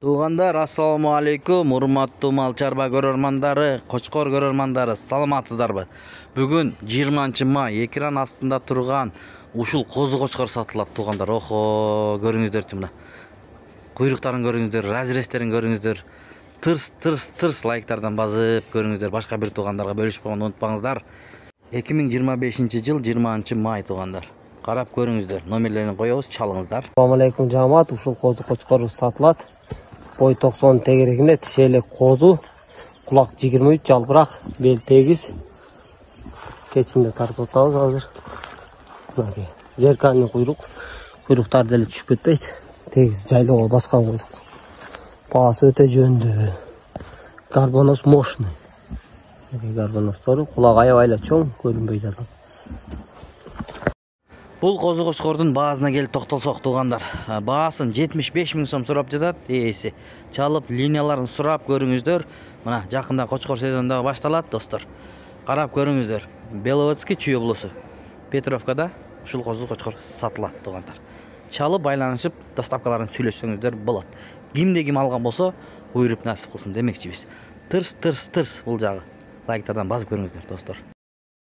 Туугандар, ассаламу алейкум, урматтуу мал чарба көрөрмандары, кочкор көрөрмандары, саламатсыздарбы? Бүгүн 20 май экран астында турган ушул козу кочкор сатылат, туугандар. Охо, көрүңүздөрчү мына. Куйруктарын көрүңүздөр, разрестерин көрүңүздөр. Тырс лайктардан басып көрүңүздөр. Башка бир туугандарга бөлүшүп койгонду унутпаңыздар. 2025 жыл 20 май туугандар. Карап көрүңүздөр. Номерлерин коебуз, чалыңыздар. Assalamu alaikum жамаат, ушул козу кочкор сатылат. Boy 90 тегерегинде тишелек козу, кулак 23, жалбырак, бел тегиз. Кечинде тартып атабыз азыр. Мына зеркальный куйруктар деле түшүп кетпейт. Тегиз жайлоого баскан куйрук. Баасы өтө жөндүү. Карбонос мощный. Карбоностору кулак аябай эле чоң, көрүнбөйт адам. Бул козу кочкордун баасына келип токтолсок, туугандар. Баасын 75 000 сом сурап жатат ээси. Чалып линияларын сурап көрүңүздөр. Мына жакында кочкор сезону башталат, достор. Карап көрүңүздөр. Беловодский Чүй облусу. Петровкада ушул козу кочкор сатылат, туугандар. Чалып байланышып, доставкаларын сүйлөшсөңүздөр болот. Кимде ким алган болсо, буйруп насип кылсын демекчибиз. Тырс бул жагы. Лайктардан басып көрүңүздөр, достор.